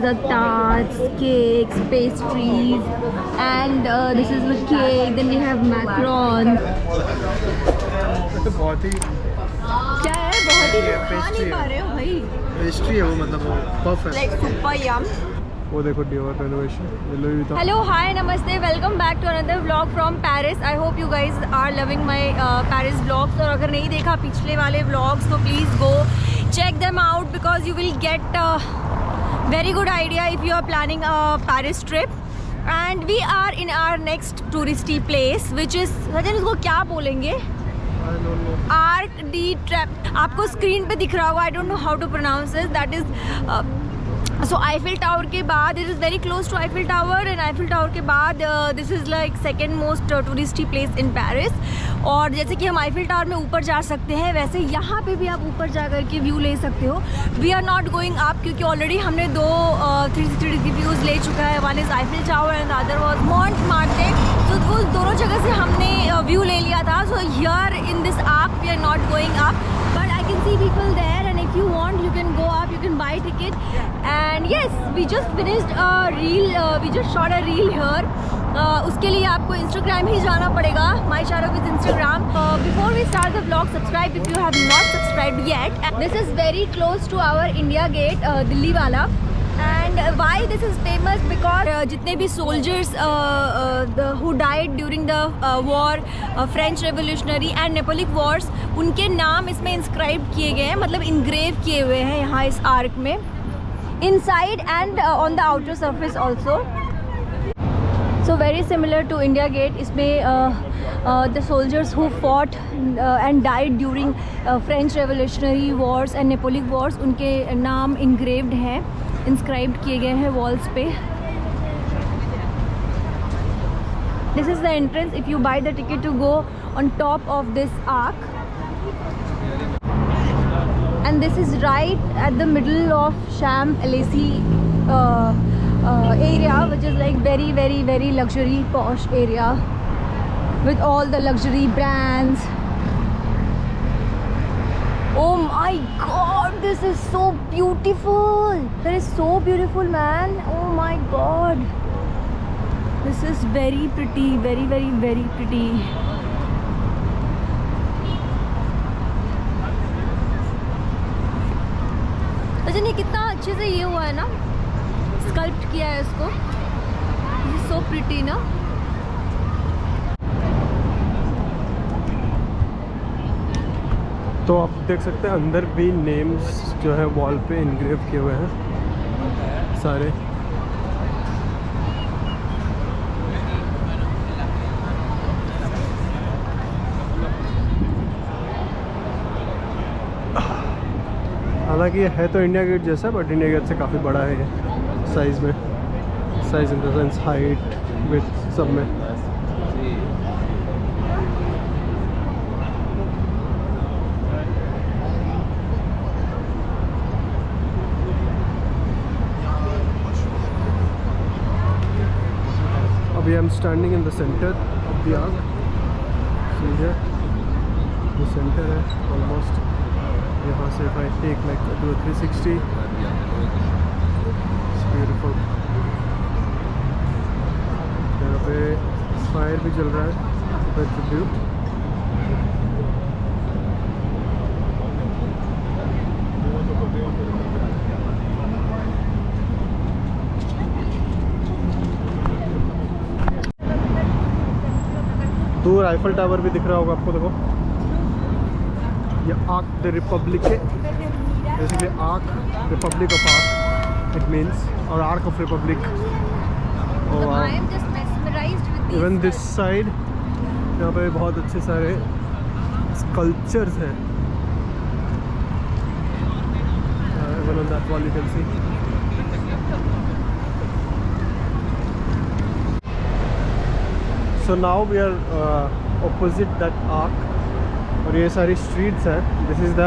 the tarts, cakes, pastries, and this is the cake. Then we have macarons. बहुत ही क्या है? बहुत ही खा नहीं पा रहे हो भाई. पेस्ट्री है वो, मतलब वो परफेक्ट. Like super yum. वो देखो Dior renovation. Hello, hi, namaste. Welcome back to another vlog from Paris. I hope you guys are loving my Paris vlogs. और अगर नहीं देखा पिछले वाले vlogs तो please go check them out because you will get a very good idea if you are planning a Paris trip. And we are in our next touristy place, which is, Sachin इसको क्या बोलेंगे? Arc de Triomphe. आपको screen पे दिख रहा होगा. I don't know how to pronounce this. That is so Eiffel Tower के बाद it is very close to Eiffel Tower, and Eiffel Tower के बाद this is like second most touristy place in Paris. और जैसे कि हम Eiffel Tower में ऊपर जा सकते हैं, वैसे यहाँ पे भी आप ऊपर जा कर के व्यू ले सकते हो. We are not going up क्योंकि ऑलरेडी हमने दो 360 डिग्री व्यूज़ ले चुका है. One is Eiffel Tower and the other was Montmartre. तो वो दोनों जगह से हमने व्यू ले लिया था. So here in this arc we are not going up, but I can see people there, and if you want you can go up, you can buy ticket. And yes, we just finished a reel, we just shot a reel here. उसके लिए आपको Instagram ही जाना पड़ेगा. My Shahrukh with Instagram. Before we start the vlog, subscribe if you have not subscribed yet. This is very close to our India Gate, Delhi वाला. And why this is famous? Because जितने भी soldiers who died during the war, French Revolutionary and Napoleonic Wars, उनके नाम इसमें inscribed किए गए हैं, मतलब engrave किए हुए हैं यहाँ इस arc में, inside and on the outer surface also. So very similar to India Gate. इसमें the soldiers who fought and died during French Revolutionary Wars and Napoleonic Wars, उनके नाम engraved हैं, inscribed किए गए हैं walls पे. This is the entrance if you buy the ticket to go on top of this arc. And this is right at the middle of Champs-Élysées area, which is like very very very luxury posh area with all the luxury brands. Oh my god, this is so beautiful. That is so beautiful, man. Oh my god, this is very pretty, very very very pretty. अच्छा, ये कितना अच्छे से ये हुआ है ना, sculpt किया है इसको. This is so pretty ना. तो आप देख सकते हैं अंदर भी नेम्स जो है वॉल पे इनग्रेव किए हुए हैं सारे. हालांकि ये है तो इंडिया गेट जैसा, बट इंडिया गेट से काफ़ी बड़ा है ये साइज़ में. Size in the sense height with सब में. अभी I am standing in the centre of the arc. So ये the center है ऑलमोस्ट. यहाँ से if I take like do a 360, it's beautiful. यहाँ पे फायर भी चल रहा है, ट्रिब्यूट. दूर आईफल टावर भी दिख रहा होगा आपको. देखो ये आर्क द रिपब्लिक है, basically arc republic of arc it means, और arc of republic. Even this side यहाँ पे बहुत अच्छे सारे स्कल्पचर्स हैं. Even on that wall you can see. So now we are opposite that arc. और ये सारी स्ट्रीट्स हैं. This is the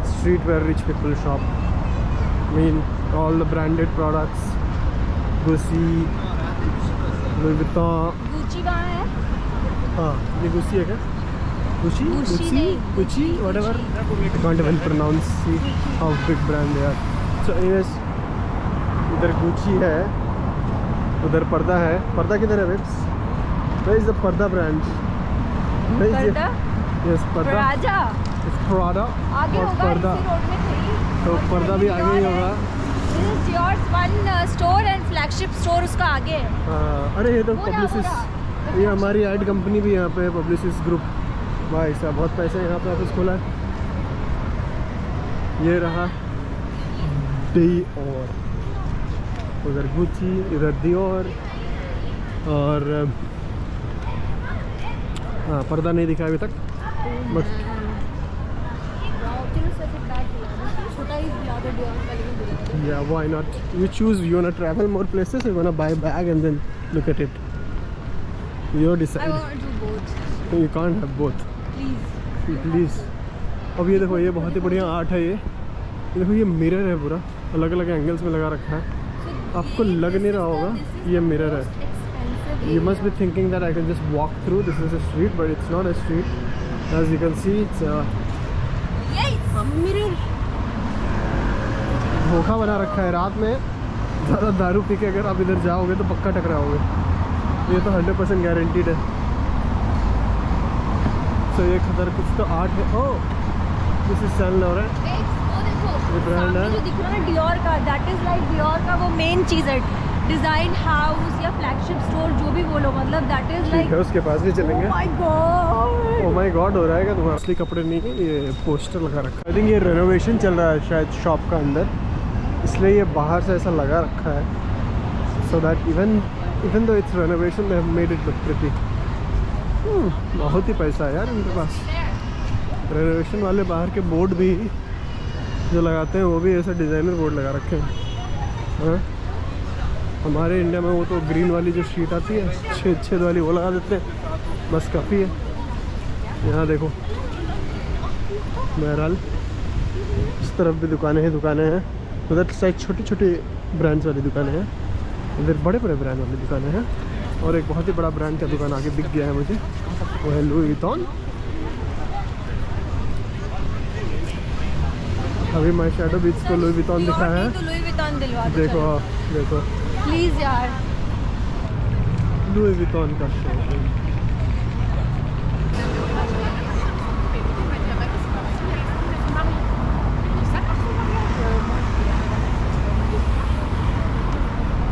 street where rich people shop. Mean all the branded products. Gucci, Louis Vuitton. Gucci कहाँ है? हाँ, ये Gucci है क्या? Gucci, whatever. I can't even pronounce how big brand they are. So anyways, इधर Gucci है, उधर पर्दा है। पर्दा किधर है वेब्स? Where is the पर्दा ब्रांड? पर्दा? यस पर्दा। राजा It's Prada आगे और होगा, पर्दा। इसी रोड में थी। तो पर्दा भी आगे ही होगा। This is Dior's one store and flagship store उसका आगे है। हाँ, अरे ये तो पूरा, पब्लिसिस, पूरा। ये हमारी एड कंपनी भी यहाँ पे है, पब्लिसिस ग्रुप। भाई साहब बहुत पैसे यहाँ पे ऑफिस खोला है। ये रहा Dior, उधर गुची, इधर Dior और हाँ पर्दा नहीं दिखा अभी तक but yeah, why not? You choose. You wanna travel more places, or you wanna buy a bag and then look at it. You decide. I want to do both. You can't have both. Please. Please. अब ये देखो, ये बहुत ही बढ़िया art है। ये देखो, ये मिरर है पूरा, अलग अलग एंगल्स में लगा रखा है। आपको लग नहीं रहा होगा ये मिरर है। You must be thinking that I can just walk through. This is a street, but it's not a street. As you can see, it's a mirror. धोखा बना रखा है। रात में ज़्यादा दारू पी के अगर आप इधर जाओगे तो पक्का टकराओगे, ये तो 100% गारंटीड है। तो ये खतर कुछ तो आर्ट है। Oh this is saint Laurent, ये ब्रांड है। जो दिख रहा है ना डियोर का, दैट इज लाइक डियोर का वो मेन चीज़ है। डिज़ाइन हाउस या फ्लैगशिप स्टोर जो भी बोलो, मतलब दैट इज ठीक लाइक। है, उसके पास भी चलेंगे। ओह माय गॉड हो रहा है क्या तुम्हारा? असली कपड़े नहीं है, ये पोस्टर लगा रखा है। आई थिंक ये रेनोवेशन चल रहा है शायद शॉप का अंदर, इसलिए ये बाहर से ऐसा लगा रखा है। So that even though it's renovation they have made it look pretty. बहुत ही पैसा है यार इनके पास। रेनोवेशन वाले बाहर के बोर्ड भी जो लगाते हैं वो भी ऐसा डिज़ाइनर बोर्ड लगा रखे हैं। हाँ, हमारे इंडिया में वो तो ग्रीन वाली जो शीट आती है छेद वाली, वो लगा देते हैं, बस काफ़ी है। यहाँ देखो, बहरहाल इस तरफ भी दुकानें हैं। उधर साइड छोटी छोटी ब्रांड्स वाली दुकानें हैं, इधर बड़े बड़े ब्रांड वाली दुकानें हैं। और एक बहुत ही बड़ा ब्रांड का दुकान आगे दिख गया है मुझे, वो है लुई विटॉन। अभी माय शैडो बीच को लुई विटॉन दिखा है। तो लुई विटॉन दिलवा दो, देखो देखो प्लीज यार। लुई विटॉन का शो।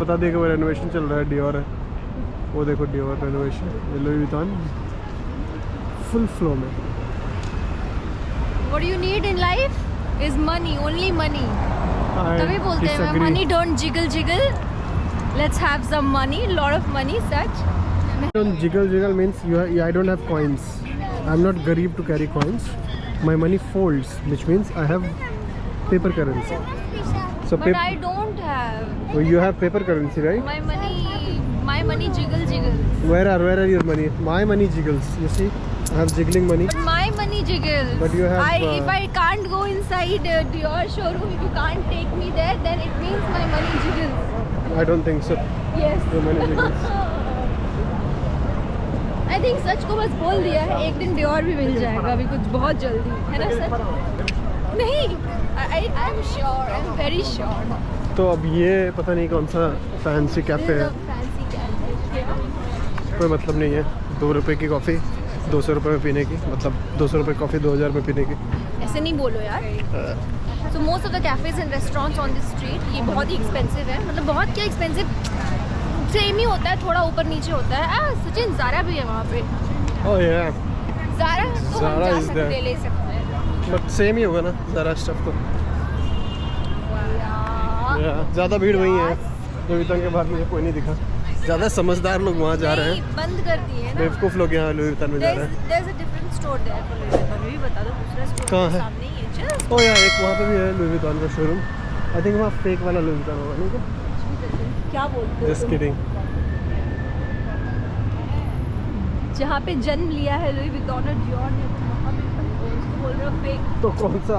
बता दे कि वो रेनोवेशन चल रहा है, डियोर है वो, देखो डियोर रेनोवेशन, ये लुई विटॉन फुल फ्लो में। What you need in life is money, only money. तभी बोलते हैं money don't jiggle. Let's have some money, lot of money, such. Don't jiggle means I don't have coins. I'm not garib to carry coins. My money folds, which means I have paper currency. So But I don't have. Well, you have paper currency, right? My money jiggle. Where are your money? My money jiggles. You see, I have jiggling money. But my money jiggles. But you have. If I can't go inside your showroom, if you can't take me there, then it means my money jiggles. I don't think so. Yes. Your money jiggles. I think सच को बस बोल दिया है, एक दिन Dior भी मिल जाएगा अभी कुछ बहुत जल्दी, है ना सच? नहीं, I'm sure, I'm very sure. तो अब ये पता नहीं कौन सा फैंसी कैफे है, Fancy cafe. कोई मतलब नहीं है। 2 रुपए की कॉफ़ी 200 रुपये में पीने की, मतलब 200 रुपये कॉफ़ी 2000 में पीने की। ऐसे नहीं बोलो यार। So most of the cafes and restaurants on this street ये बहुत ही expensive है, मतलब बहुत क्या expensive, सेम ही होता है, थोड़ा ऊपर नीचे होता है। सचिन ज़ारा भी है वहाँ पे। Oh yeah. ज़ारा तो हम Zara जा is सकते there. हैं, ले सकते हैं। बट सेम ही होगा ना ज़रा स्टफ तो। यार, ज़्यादा भीड़ वहीं है, जो वितरण के बाद मुझे कोई नहीं दिखा। ज़्यादा समझदार लोग वहाँ जा रहे हैं, नहीं, बंद कर दिए हैं ना। बेवकूफ़ लोग यहाँ लुई वितरण में जा रहे हैं। There's a different store there for Louis Vuitton. भी बता दो, दूसरा store कहाँ है? सामने ही है। Just ओ यार एक वहाँ पे भी है लुई वितरण का शोरूम। आई थिंक वहाँ फेक वाला लुई वितरण होगा, नहीं क्या? क्या बोलते हो जस्ट तुम? किडिंग। जहाँ पे जन्म लिया है लुई विटॉन और डियोर ने, वहाँ पे उसको बोल रहे हो फेक। तो कौन सा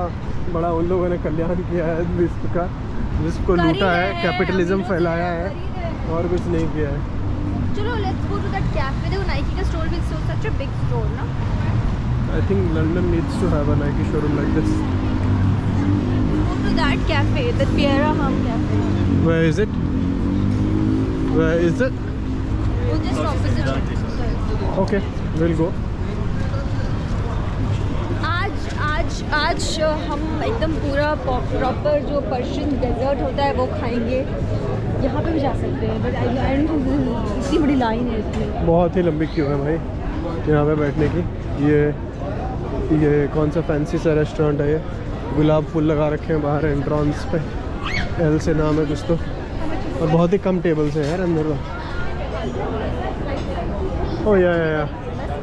बड़ा उन लोगों ने कल्याण किया है विश्व का, जिसको लूटा है, कैपिटलिज्म फैलाया है, और कुछ नहीं किया है। चलो let's go to that cafe. देखो नाइकी का स्टोर भी सच अ बिग स्टोर ना। I think London needs to have a Nike showroom like this. Go to that cafe, the Pierre Ham cafe. Where is it? Where is it? Just opposite. Okay, we'll go. आज हम एकदम पूरा proper जो Persian desert होता है वो खाएंगे. यहाँ पे भी जा सकते हैं बट आई डोंट थिंक इतनी बड़ी लाइन है इसमें. बहुत ही लंबी क्यू है भाई यहाँ पे बैठने की. ये कौन सा फैंसी सा रेस्टोरेंट है ये. गुलाब फूल लगा रखे हैं बाहर एंट्रेंस पे. एल से नाम है कुछ तो. और बहुत ही कम टेबल्स हैं यार अंदर तो. ओ या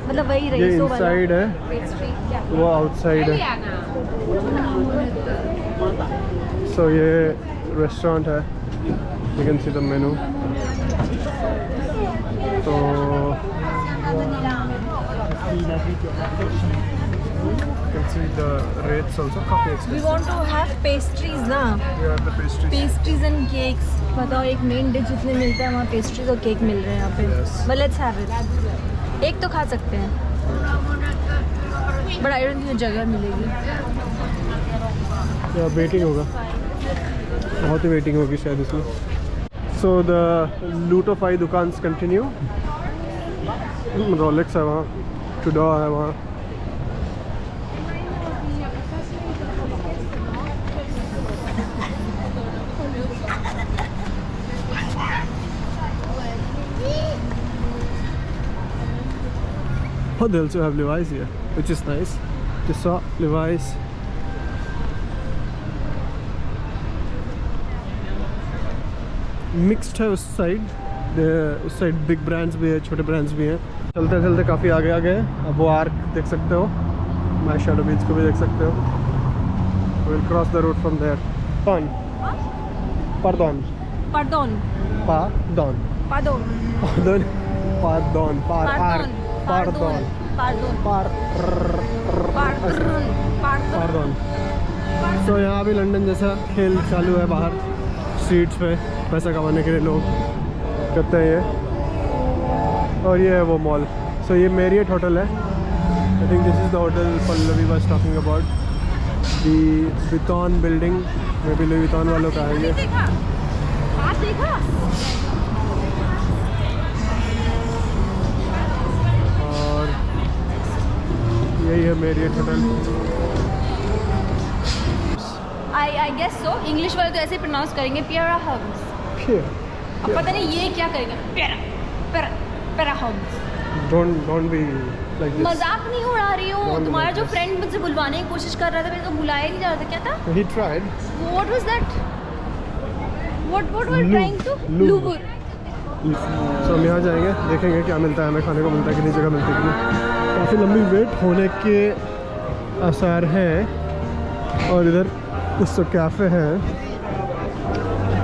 मतलब वही ये रही इनसाइड है वो आउटसाइड है. सो ये रेस्टोरेंट है. यू कैन सी द मेनू. तो you can see the rates also काफी expensive. We want to have pastries ना. Yeah, the pastries. Pastries and cakes. बताओ एक मेन डिश जितने मिलता है वहाँ पेस्ट्रीज और केक मिल रहे हैं यहाँ पे. Yes. But let's have it. एक तो खा सकते हैं. But I don't think जगह मिलेगी. Yeah, वेटिंग होगा. बहुत ही वेटिंग होगी शायद इसमें. So the लूटोफाई दुकान कंटिन्यू. रोलेक्स है वहाँ. टुडो है वहाँ. Oh, they also have Levi's here, which is nice. Tissot, Levi's. Mixed है उस साइड. उस साइड बिग ब्रांड्स भी है, छोटे ब्रांड्स भी हैं. चलते चलते काफ़ी आगे आ गए. अब वो आर्क देख सकते हो. माय शैडो बीच को भी देख सकते हो. We'll cross the road from there. Pardon. Pardon. Pardon. Pardon. Pardon. Pardon. Pardon. Pardon. Pardon. Pardon. Pardon. Pardon. तो यहाँ भी लंदन जैसा खेल चालू है बाहर स्ट्रीट्स पे. पैसा कमाने के लिए लोग करते हैं ये. और ये है वो मॉल. सो ये मैरियट होटल है. I think this is the hotel Pallavi was talking about. The Vuitton building में भी लुई विटॉन वालों का है ये. और यही है Marriott hotel. I guess so. English वाले तो ऐसे ही प्रोनाउंस करेंगे प्यारा हम्स. अब पता नहीं ये क्या करेंगे. प्यारा hums. Don't be like this. मजाक नहीं उड़ा रही हूँ. Don't be तुम्हारा like जो this. फ्रेंड मुझसे बुलवाने की कोशिश कर रहा था मेरे को बुलाया नहीं जा रहा था. क्या था? He tried. What was that? What were you Louvre. trying to? Louvre. Louvre. सो हम यहाँ जाएंगे, देखेंगे क्या मिलता है हमें खाने को. मिलता है कितनी जगह मिलती है कि नहीं. काफ़ी लंबी वेट होने के आसार हैं. और इधर कुछ तो कैफ़े है.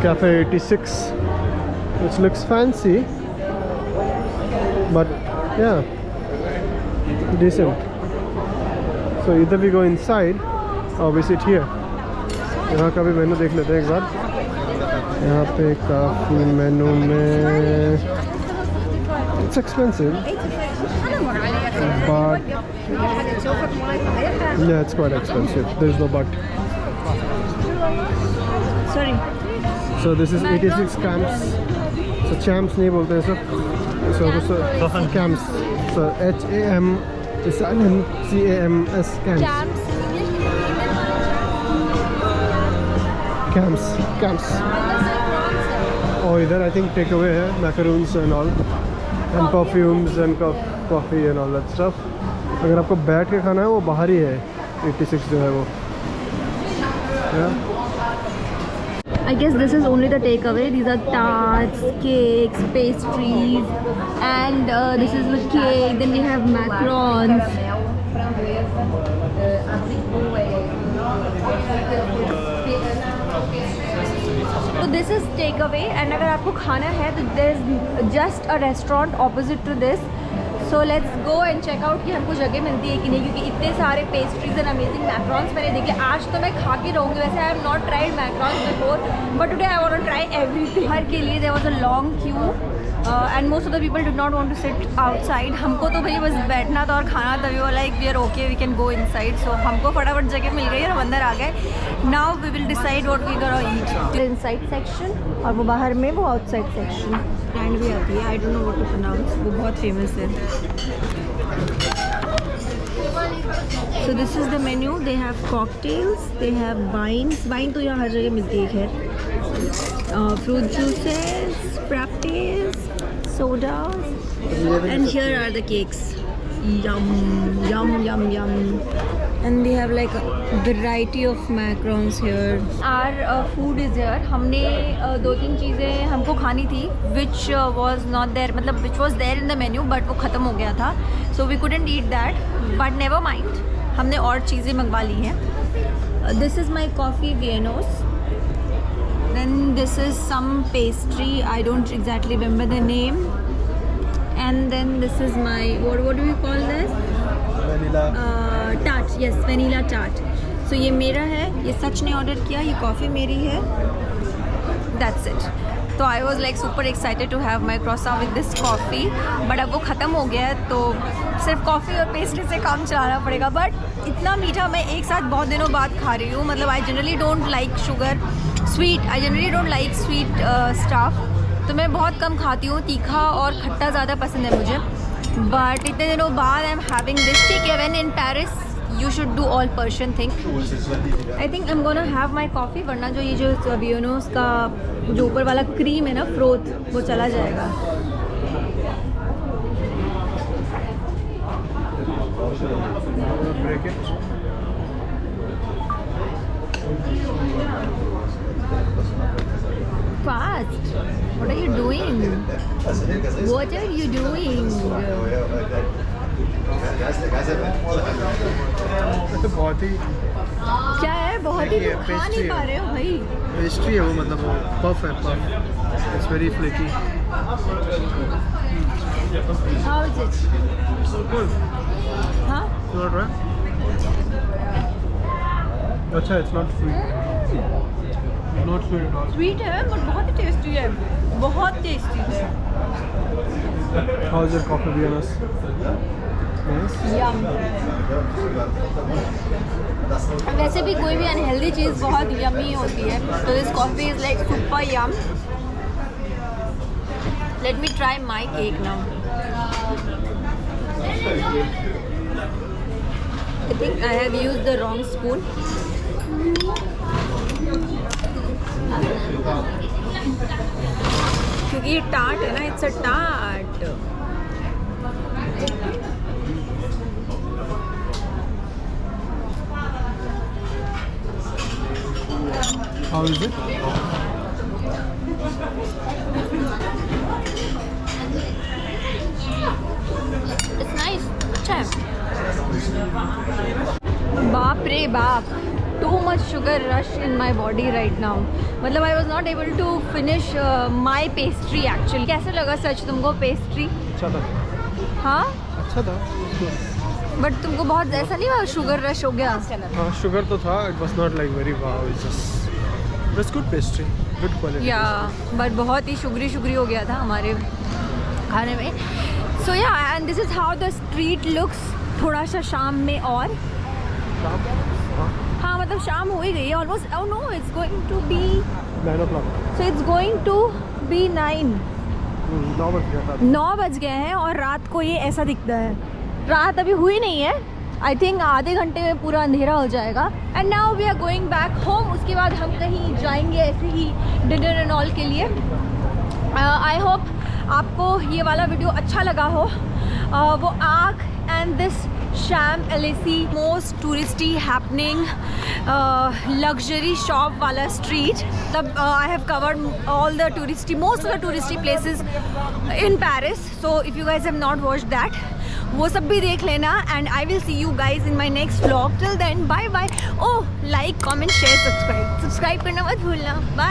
Cafe 86 which looks fancy but yeah decent. So either we go inside or we sit here. यहाँ का भी मेनू देख लेते हैं एक बार. यहाँ पे काफ़ी मेनू में it's expensive but yeah it's quite expensive. There's no but. Sorry. So this is 86 camps. So champs नहीं बोलते हैं sir. So camps. So HAM is silent. CAMS camps. Camps. और इधर I think takeaway है. Macaroons and all. And perfumes and coffee and all that stuff. अगर आपको बैठ के खाना है वो बाहर ही है. 86 जो है वो. Yeah. I guess this is only the takeaway. These are tarts, cakes, pastries, and this is the cake. Then we have macarons. So this is takeaway, and अगर आपको खाना है तो there's just a restaurant opposite to this. So let's go and check out कि हमको जगह मिलती है कि नहीं, क्योंकि इतने सारे पेस्ट्रीज एंड अमेजिंग मैक्रॉन्स मैंने देखे। आज तो मैं खा के रहूँगी। वैसे I have not tried macarons before, but today I want to try everything. हर के लिए there was a long queue and most of the people did not want to sit outside. हमको तो भाई बस बैठना था और खाना था। We were like we are okay, we can go inside. So हमको फटाफट जगह मिल गई और हम अंदर आ गए। Now we will decide what we gonna eat. Inside section और वो बाहर में वो आउटसाइड सेक्शन। एंड भी आती है, I don't know what to pronounce, वो बहुत फेमस है। So this is the menu. They have cocktails, they have wines. Wine तो यहाँ हर जगह मिलती है खैर। Fruit juices, frappes, sodas, and here are the cakes. Yum, yum, yum, yum. And they have like a variety of macarons here. Our food is here. हमने 2-3 चीज़ें हमको खानी थी which was not there, मतलब which was there in the menu but वो ख़त्म हो गया था, so we couldn't eat that. But never mind, हमने और चीज़ें मंगवा ली हैं. This is my coffee Viennos. Then this is some pastry, I don't exactly remember the name. And then this is my, what do we call this? Vanilla. Tart, yes, vanilla tart. So ये मेरा है, ये सच ने order किया, ये coffee मेरी है. That's it. तो I was like super excited to have my croissant with this coffee. But अब वो ख़त्म हो गया है तो सिर्फ कॉफ़ी और पेस्ट्री से काम चलाना पड़ेगा. बट इतना मीठा मैं एक साथ बहुत दिनों बाद खा रही हूँ. मतलब I generally don't like sugar. Sweet, I generally don't like sweet stuff, तो मैं बहुत कम खाती हूँ. तीखा और खट्टा ज़्यादा पसंद है मुझे. बट इतने दिनों बाद आई एम हैविंग दिस. ठीक है, when in Paris you should do all Persian thing. I think I am gonna have my coffee, वरना जो ये जो वियोनोस का जो ऊपर वाला क्रीम है ना, फ्रोथ, वो चला जाएगा. Fast. What are you doing? What are you doing? तो बहुत ही क्या है? बहुत ही तुम खा नहीं पा रहे हो भाई. पेस्ट्री है वो, मतलब वो पफ है, puff. It's very flaky. How is it? Good. हाँ? You want to try? अच्छा, it's not sweet. Not sweet at all. Sweet है but बहुत ही टेस्टी है. बहुत टेस्टी है. How is your coffee Viennos? Nice. Yum. वैसे भी कोई भी अनहेल्दी चीज़ बहुत यमी होती है, तो this coffee is like super yum. Let me try my cake now. I think I have used the wrong spoon. क्योंकि ये टार्ट है ना, it's a tart. How is it? It's nice. अच्छा है. बाप रे बाप, too much sugar rush in my body right now. मतलब I was not able to finish my pastry actually. कैसे लगा सच तुमको पेस्ट्री? अच्छा था. हाँ? अच्छा था. बट तुमको बहुत ऐसा नहीं हुआ शुगर रश हो गया? हाँ, शुगर तो था. It was not like very wow. It was good pastry, good quality. या बट बहुत ही शुगरी हो गया था हमारे खाने में. सो या, and this is how the street looks. थोड़ा सा शाम में और हाँ, मतलब शाम हो ही गई है almost. Oh no, it's going to be 9 o'clock. So it's going to be 9. 9 बज गया था. 9 बज गए हैं और रात को ये ऐसा दिखता है. रात अभी हुई नहीं है. आई थिंक आधे घंटे में पूरा अंधेरा हो जाएगा. And now we are going back home. उसके बाद हम कहीं जाएंगे ऐसे ही डिनर एंड ऑल के लिए. आई होप आपको ये वाला वीडियो अच्छा लगा हो. वो arc and this sham Élysée most touristy happening luxury shop वाला street. I have covered all the most of the touristy places in Paris. So if you guys have not watched that, वो सब भी देख लेना. And I will see you guys in my next vlog. Till then, bye bye. Oh, like, comment, share, subscribe करना मत भूलना. Bye.